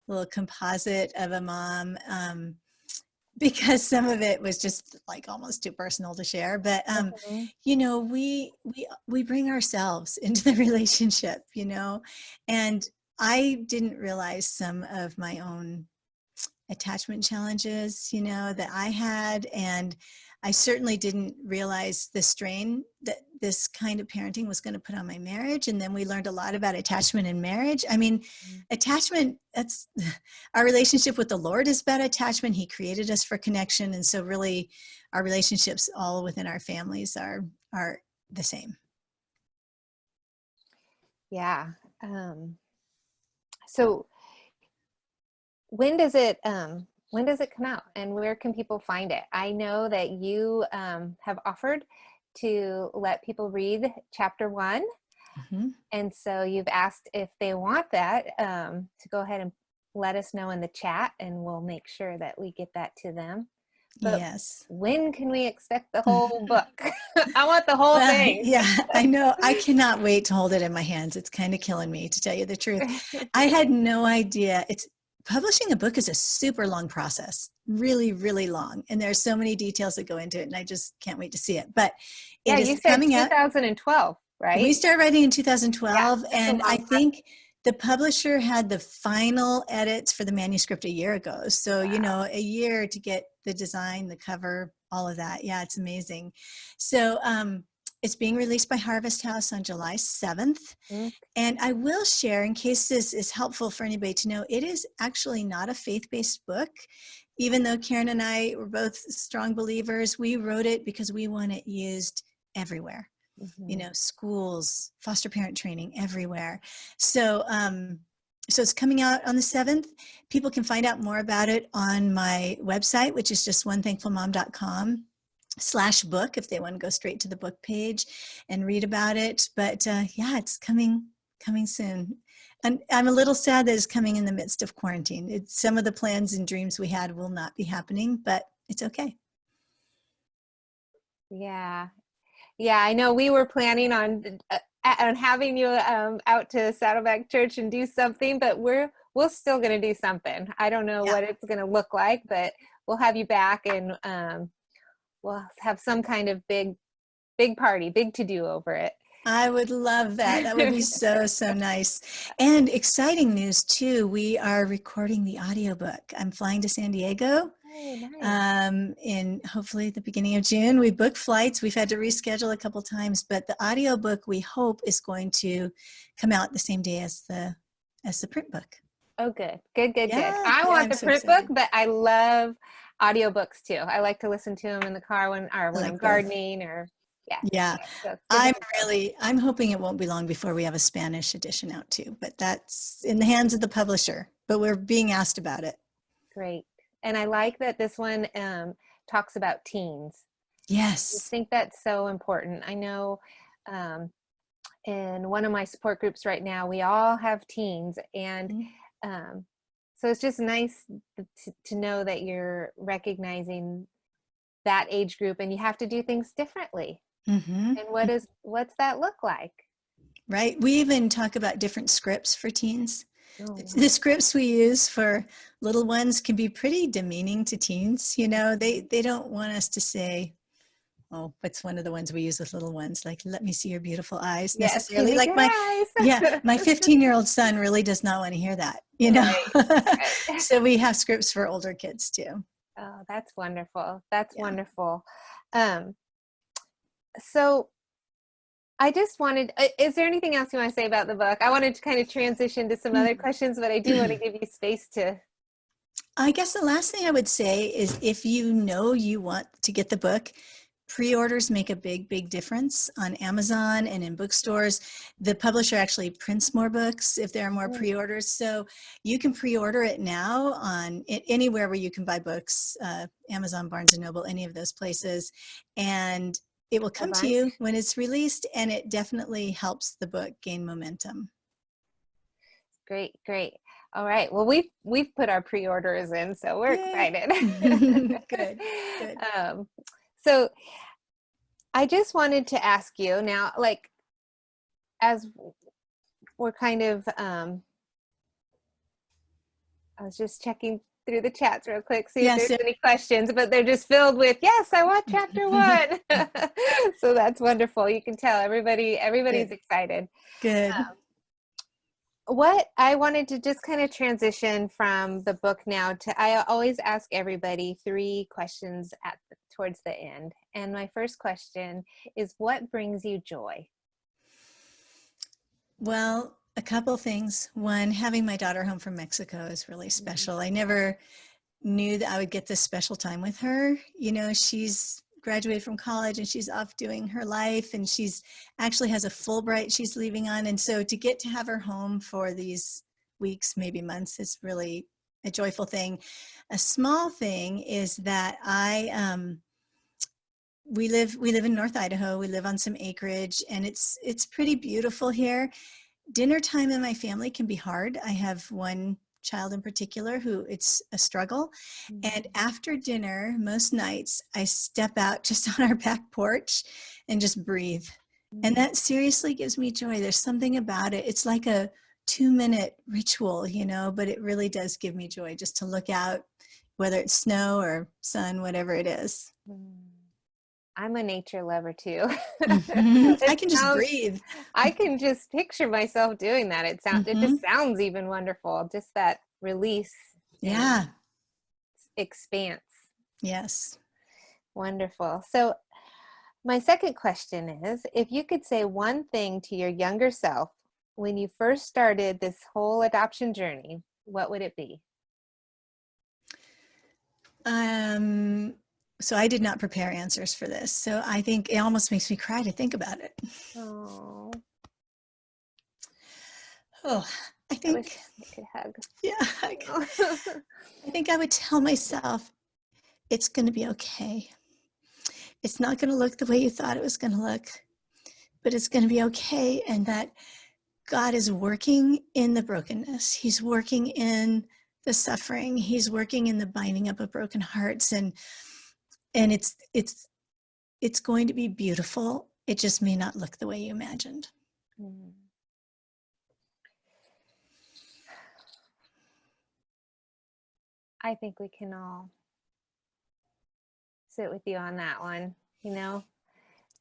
S2: little composite of a mom, because some of it was just like almost too personal to share. But, we bring ourselves into the relationship, and I didn't realize some of my own attachment challenges, that I had. And I certainly didn't realize the strain that this kind of parenting was going to put on my marriage. And then we learned a lot about attachment in marriage. I mean, attachment, that's our relationship with the Lord is about attachment. He created us for connection. And so really our relationships all within our families are the same.
S1: Yeah. So when does it come out, and where can people find it? I know that you have offered to let people read chapter 1.
S2: Mhm.
S1: And so you've asked if they want that, to go ahead and let us know in the chat, and we'll make sure that we get that to them. But
S2: Yes.
S1: when can we expect the whole book? I want the whole
S2: Well,
S1: thing.
S2: yeah, I know. I cannot wait to hold it in my hands. It's kind of killing me, to tell you the truth. I had no idea. It's publishing a book is a super long process, really, really long. And there's so many details that go into it, and I just can't wait to see it. But
S1: Yeah,
S2: it
S1: you
S2: is
S1: said
S2: coming out.
S1: 2012,
S2: We
S1: right?
S2: started writing in
S1: Yeah,
S2: 2012,
S1: that's a
S2: and I
S1: long time.
S2: think the publisher had the final edits for the manuscript a year ago. So,
S1: Wow.
S2: a year to get the design, the cover, all of that. Yeah, it's amazing. So, it's being released by Harvest House on July 7th.
S1: Mm,
S2: And I will share, in case this is helpful for anybody to know, it is actually not a faith-based book. Even though Karen and I were both strong believers, we wrote it because we want it used everywhere.
S1: mhm.
S2: Schools, foster parent training, everywhere. So, so it's coming out on the 7th. People can find out more about it on my website, which is just onethankfulmom.com/book, if they want to go straight to the book page and read about it. But yeah, it's coming soon. And I'm a little sad that it's coming in the midst of quarantine. Some of the plans and dreams we had will not be happening, but it's okay.
S1: Yeah. Yeah, I know we were planning on having you out to Saddleback Church and do something, but we're still going to do something. I don't know
S2: Yeah.
S1: what it's going to look like, but we'll have you back, and we'll have some kind of big party, big to do over it.
S2: I would love that. That would be so, so nice. And exciting news too, we are recording the audiobook. I'm flying to San Diego
S1: Oh, nice.
S2: in hopefully the beginning of June. We booked flights. We've had to reschedule a couple times, but the audiobook we hope is going to come out the same day as the print book.
S1: Oh, good, good, good, good.
S2: Yeah,
S1: I
S2: yeah,
S1: want
S2: I'm
S1: the
S2: so
S1: print book,
S2: excited.
S1: but I love audiobooks too. I like to listen to them in the car
S2: I
S1: when I'm
S2: like both.
S1: gardening, or yeah.
S2: Yeah,
S1: So it's good to have both.
S2: I'm hoping it won't be long before we have a Spanish edition out too, but that's in the hands of the publisher, but we're being asked about it.
S1: Great. And I like that this one talks about teens. I
S2: Yes.
S1: think that's so important. I know um, in one of my support groups right now, we all have teens, and
S2: Mhm.
S1: um, so it's just nice to know that you're recognizing that age group, and you have to do things differently.
S2: Mhm.
S1: And what's that look like?
S2: Right. We even talk about different scripts for teens.
S1: Oh,
S2: The
S1: wow.
S2: scripts we use for little ones can be pretty demeaning to teens. They don't want us to say, oh, what's one of the ones we use with little ones? Like, let me see your beautiful eyes,
S1: Yes, give
S2: necessarily.
S1: me
S2: Like
S1: good
S2: yeah,
S1: eyes.
S2: my 15-year-old son really does not want to hear that,
S1: Right, right.
S2: So we have scripts for older kids too.
S1: Oh, that's wonderful. That's
S2: Yeah.
S1: wonderful. Um, so I just wanted, is there anything else you want to say about the book? I wanted to kind of transition to some other questions, but I do want to give you space to.
S2: I guess the last thing I would say is, if you know you want to get the book, pre-orders make a big, big difference on Amazon and in bookstores. The publisher actually prints more books if there are more
S1: Mm,
S2: pre-orders. So you can pre-order it now on anywhere where you can buy books, Amazon, Barnes and Noble, any of those places. And it will
S1: a
S2: come to
S1: bunch.
S2: you when it's released, and it definitely helps the book gain momentum.
S1: Great, great. All right. Well, we've put our pre-orders in, so we're
S2: Yay.
S1: excited.
S2: Good, good.
S1: um, so I just wanted to ask you now, like, as we're kind of, I was just checking through the chats real quick, see if
S2: Yes.
S1: there's any questions, but they're just filled with, yes, I want chapter 1. So that's wonderful. You can tell everybody's
S2: Good,
S1: excited.
S2: good.
S1: What I wanted to just kind of transition from the book now to, I always ask everybody 3 questions towards the end. And my first question is, what brings you joy?
S2: Well, a couple things. One, having my daughter home from Mexico is really special. I never knew that I would get this special time with her. She's graduated from college and she's off doing her life, and she's actually has a Fulbright she's leaving on. And so to get to have her home for these weeks, maybe months, is really a joyful thing. A small thing is that we live in North Idaho. We live on some acreage, and it's pretty beautiful here. Dinner time in my family can be hard. I have one child in particular who it's a struggle. And after dinner, most nights, I step out just on our back porch and just breathe. And that seriously gives me joy. There's something about it. It's like a 2-minute ritual, you know, but it really does give me joy just to look out, whether it's snow or sun, whatever it is.
S1: I'm a nature lover too.
S2: I can just breathe.
S1: I can just picture myself doing that. It just sounds even wonderful. Just that release.
S2: Yeah.
S1: Expanse.
S2: Yes.
S1: Wonderful. So my second question is, if you could say one thing to your younger self when you first started this whole adoption journey, what would it be?
S2: So I did not prepare answers for this. So I think it almost makes me cry to think about it.
S1: Oh,
S2: I think
S1: I could hug.
S2: Yeah, I think I would tell myself it's going to be okay. It's not going to look the way you thought it was going to look, but it's going to be okay. And that God is working in the brokenness. He's working in the suffering. He's working in the binding up of broken hearts. And it's going to be beautiful. It just may not look the way you imagined.
S1: I think we can all sit with you on that one. You know,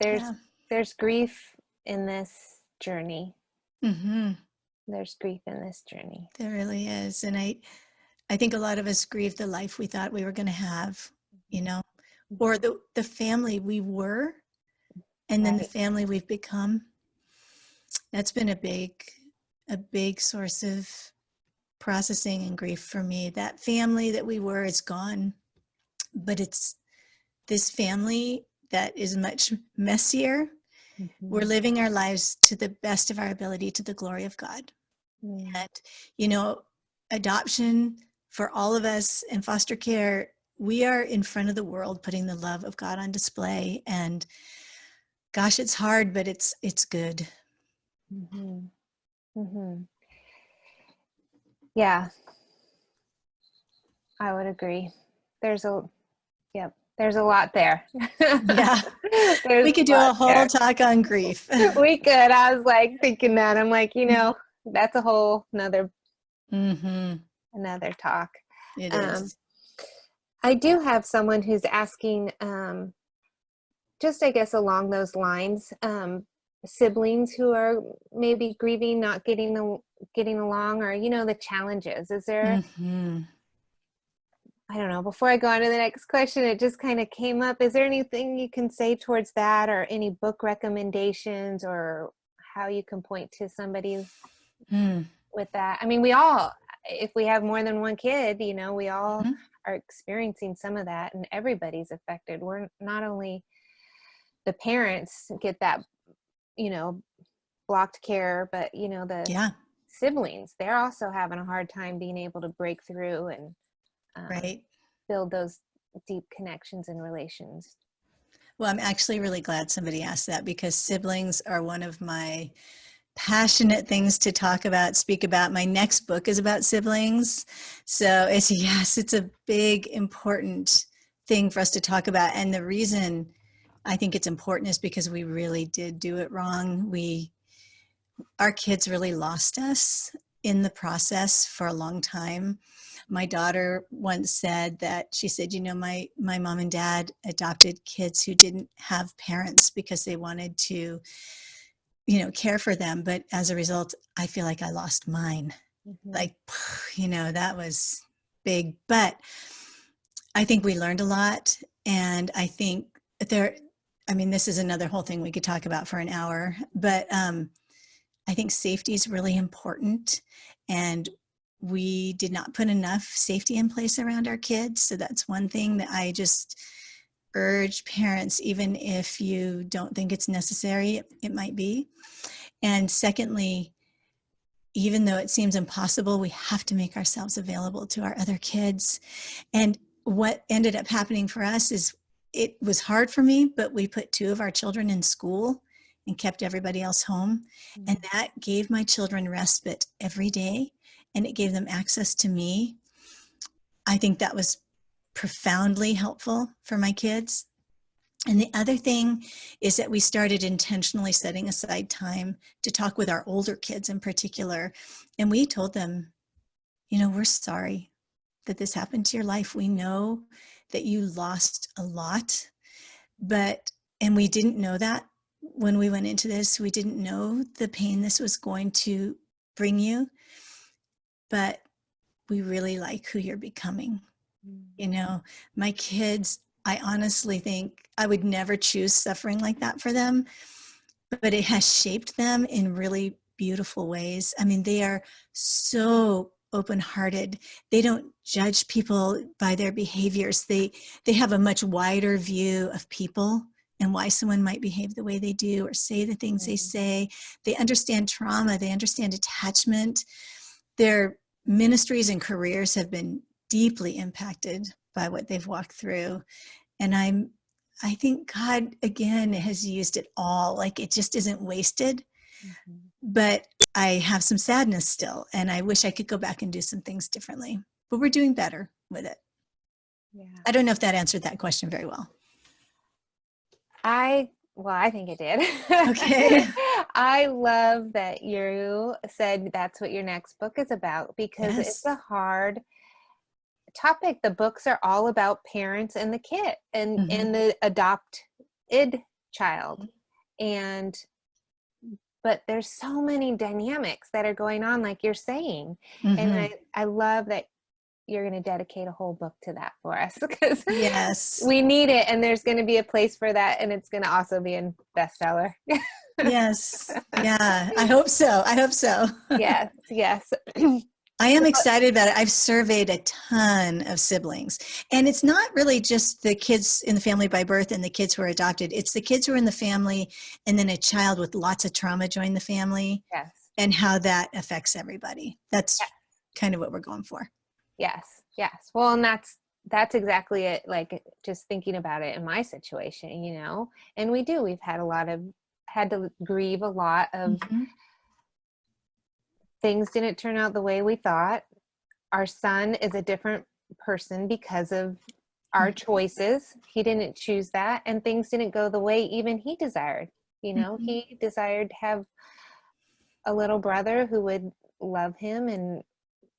S1: there's grief in this journey. There's grief in this journey.
S2: There really is. And I think a lot of us grieve the life we thought we were going to have, you know, or the family we were, and then the family we've become. That's been a big source of processing and grief for me. That family that we were is gone, but it's this family that is much messier. We're living our lives to the best of our ability, to the glory of God. And, you know, adoption for all of us in foster care, we are in front of the world putting the love of God on display. And gosh, it's hard, but it's good.
S1: Yeah, I would agree. There's a lot there.
S2: Yeah. We could do a whole talk on grief.
S1: We could. I was like thinking that. I'm like, you know, that's a whole another talk.
S2: It is.
S1: I do have someone who's asking, just I guess along those lines, siblings who are maybe grieving, not getting along, or, you know, the challenges. Is there, I don't know, before I go on to the next question, it just kind of came up. Is there anything you can say towards that, or any book recommendations, or how you can point to somebody with that? I mean, we all, if we have more than one kid, you know, we all are experiencing some of that, and everybody's affected. We're not only the parents get that, you know, blocked care, but, you know, the siblings, they're also having a hard time being able to break through and build those deep connections and relations.
S2: Well, I'm actually really glad somebody asked that, because siblings are one of my passionate things to talk about, speak about. My next book is about siblings. So it's a big, important thing for us to talk about. And the reason I think it's important is because we really did do it wrong. Our kids really lost us in the process for a long time. My daughter once said that, she said, you know, my mom and dad adopted kids who didn't have parents because they wanted to, you know, care for them. But as a result, I feel like I lost mine. Like, you know, that was big. But I think we learned a lot. And I think this is another whole thing we could talk about for an hour. But I think safety is really important. And we did not put enough safety in place around our kids. So that's one thing that urge parents, even if you don't think it's necessary, it might be. And secondly, even though it seems impossible, we have to make ourselves available to our other kids. And what ended up happening for us is it was hard for me, but we put 2 of our children in school and kept everybody else home. And that gave my children respite every day, and it gave them access to me. I think that was profoundly helpful for my kids. And the other thing is that we started intentionally setting aside time to talk with our older kids in particular. And we told them, we're sorry that this happened to your life. We know that you lost a lot, and we didn't know that when we went into this. We didn't know the pain this was going to bring you, but we really like who you're becoming. My kids, I honestly think I would never choose suffering like that for them, but it has shaped them in really beautiful ways. I mean, they are so open-hearted. They don't judge people by their behaviors. They have a much wider view of people and why someone might behave the way they do or say the things they say. They understand trauma. They understand attachment. Their ministries and careers have been deeply impacted by what they've walked through. And I think God, again, has used it all. Like, it just isn't wasted. But I have some sadness still, and I wish I could go back and do some things differently. But we're doing better with it.
S1: Yeah.
S2: I don't know if that answered that question very well.
S1: I think it did.
S2: Okay.
S1: I love that you said that's what your next book is about, because it's a hard topic. The books are all about parents and the kid and the adopted child. But there's so many dynamics that are going on, like you're saying. And I love that you're going to dedicate a whole book to that for us, because we need it. And there's going to be a place for that. And it's going to also be a bestseller.
S2: Yes. Yeah. I hope so.
S1: Yes.
S2: I am excited about it. I've surveyed a ton of siblings, and it's not really just the kids in the family by birth and the kids who are adopted. It's the kids who are in the family, and then a child with lots of trauma join the family, and how that affects everybody. That's kind of what we're going for.
S1: Yes. Well, and that's exactly it. Like, just thinking about it in my situation, and we've had to grieve a lot of things didn't turn out the way we thought. Our son is a different person because of our choices. He didn't choose that, and things didn't go the way even he desired. He desired to have a little brother who would love him and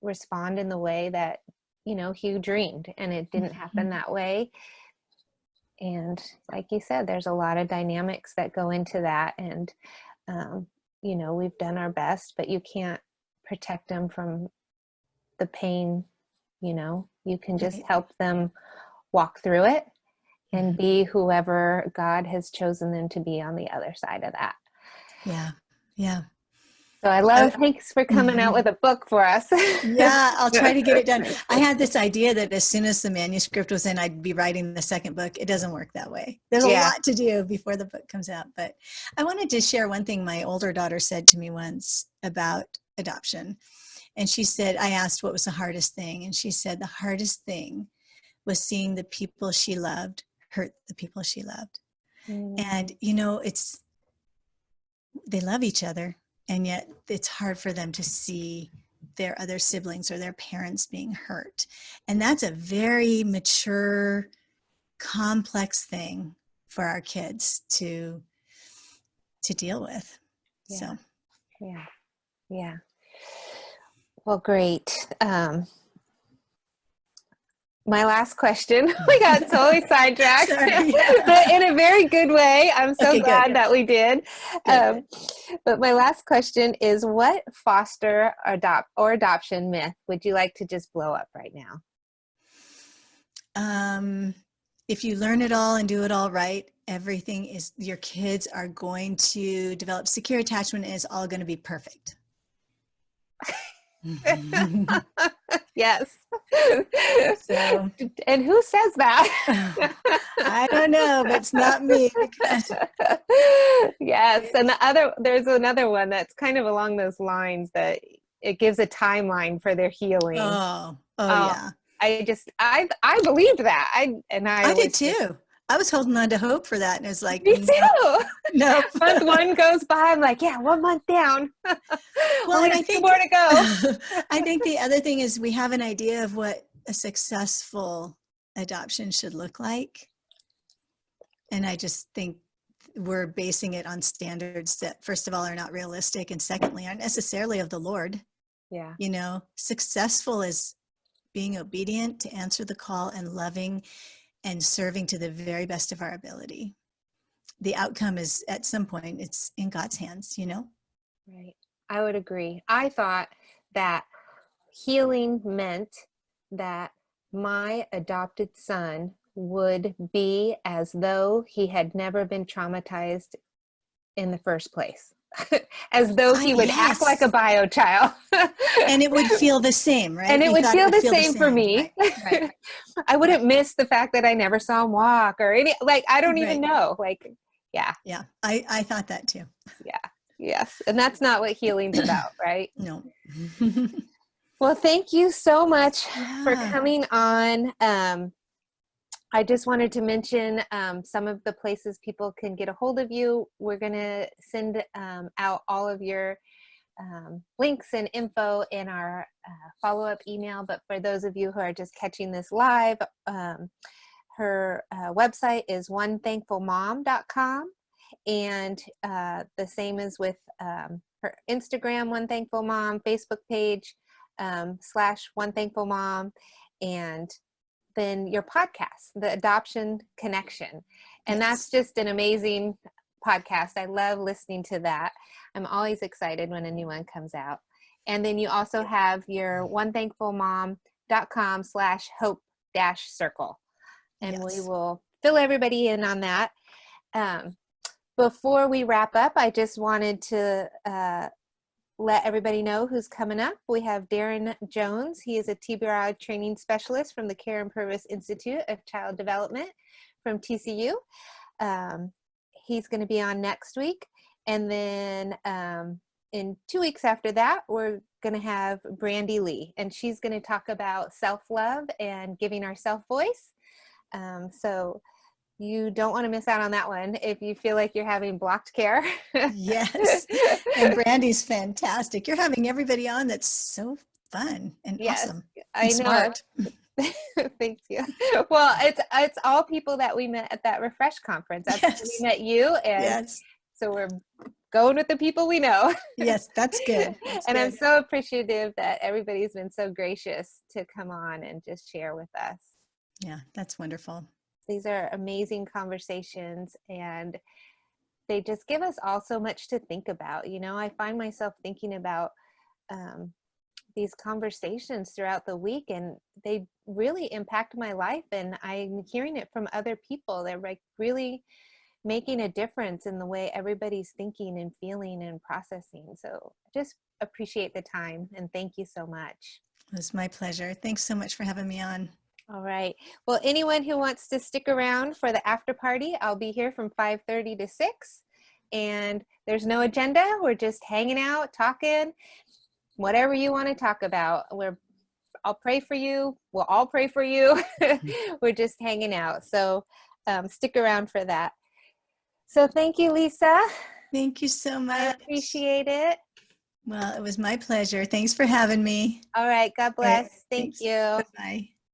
S1: respond in the way that, he dreamed, and it didn't happen that way. And like you said, there's a lot of dynamics that go into that. And, we've done our best, but you can't protect them from the pain. You can just help them walk through it and be whoever God has chosen them to be on the other side of that.
S2: Yeah.
S1: So thanks for coming out with a book for us.
S2: Yeah, I'll try to get it done. I had this idea that as soon as the manuscript was in, I'd be writing the second book. It doesn't work that way. There's a lot to do before the book comes out. But I wanted to share one thing my older daughter said to me once about adoption. And she said, I asked what was the hardest thing. And she said the hardest thing was seeing the people she loved hurt the people she loved. And, they love each other. And yet it's hard for them to see their other siblings or their parents being hurt. And that's a very mature, complex thing for our kids to deal with.
S1: Yeah. Well, great. My last question, we got totally sidetracked, but in a very good way. I'm so glad that we did. But my last question is, what foster or adoption myth would you like to just blow up right now?
S2: If you learn it all and do it all right, your kids are going to develop secure attachment, and it's all going to be perfect.
S1: Yes.
S2: So
S1: And who says that?
S2: I don't know, but it's not me. Because,
S1: Yes. And there's another one that's kind of along those lines, that it gives a timeline for their healing.
S2: oh yeah.
S1: I believed that. I
S2: I did
S1: was just,
S2: too. I was holding on to hope for that, and it's like,
S1: me
S2: no,
S1: too.
S2: nope.
S1: Month one goes by. I'm like, yeah, 1 month down.
S2: Well,
S1: Only
S2: and
S1: a few more to go.
S2: I think the other thing is we have an idea of what a successful adoption should look like. And I just think we're basing it on standards that, first of all, are not realistic, and secondly, aren't necessarily of the Lord.
S1: Yeah.
S2: You know, successful is being obedient to answer the call and loving and serving to the very best of our ability. The outcome is, at some point, it's in God's hands, you know?
S1: Right. I would agree. I thought that healing meant that my adopted son would be as though he had never been traumatized in the first place, as though he would act like a
S2: Yes.
S1: bio child.
S2: And it would feel the same,
S1: And
S2: right?
S1: it
S2: You
S1: would
S2: thought it
S1: feel
S2: would
S1: the
S2: feel the
S1: same for
S2: same.
S1: me.
S2: Right.
S1: I
S2: Yeah.
S1: wouldn't miss the fact that I never saw him walk or I don't even
S2: Right.
S1: know. Like, yeah,
S2: Yeah. I thought that too.
S1: yeah, yes. And that's not what healing's about, right?
S2: No.
S1: Well, thank you so much for
S2: Yeah.
S1: coming on. I just wanted to mention some of the places people can get a hold of you. We're going to send out all of your links and info in our follow-up email. But for those of you who are just catching this live, her website is onethankfulmom.com. And the same is with her Instagram, One Thankful Mom, Facebook page, / One Thankful Mom, and then your podcast, The Adoption Connection. And that's
S2: Yes.
S1: just an amazing podcast. I love listening to that. I'm always excited when a new one comes out. And then you also have your onethankfulmom.com / hope-circle. And we
S2: Yes.
S1: will fill everybody in on that. Before we wrap up, I just wanted to let everybody know who's coming up. We have Darren Jones. He is a TBRI training specialist from the Care and Purpose Institute of Child Development from TCU. He's going to be on next week. And then in 2 weeks after that, we're going to have Brandy Lee, and she's going to talk about self-love and giving ourselves voice. So you don't want to miss out on that one if you feel like you're having blocked care.
S2: Yes. And Brandy's fantastic. You're having everybody on that's so fun and
S1: Yes,
S2: awesome
S1: I
S2: and
S1: know.
S2: smart.
S1: Thank you. Well, it's all people that we met at that Refresh conference. That's where
S2: Yes.
S1: we met you, and
S2: Yes.
S1: so we're going with the people we know.
S2: Yes, that's good. That's
S1: And I'm
S2: good.
S1: so appreciative that everybody's been so gracious to come on and just share with us.
S2: Yeah, that's wonderful.
S1: These are amazing conversations, and they just give us all so much to think about. You know, I find myself thinking about these conversations throughout the week, and they really impact my life, and I'm hearing it from other people. They're like really making a difference in the way everybody's thinking and feeling and processing. So just appreciate the time, and thank you so much.
S2: It was my pleasure. Thanks so much for having me on.
S1: All right. Well, anyone who wants to stick around for the after party, I'll be here from 5:30 to 6. And there's no agenda. We're just hanging out, talking, whatever you want to talk about. I'll pray for you. We'll all pray for you. We're just hanging out. So stick around for that. So thank you, Lisa.
S2: Thank you so much.
S1: I appreciate it.
S2: Well, it was my pleasure. Thanks for having me.
S1: All right. God
S2: All right,
S1: bless. Thank
S2: thanks.
S1: you.
S2: Bye-bye.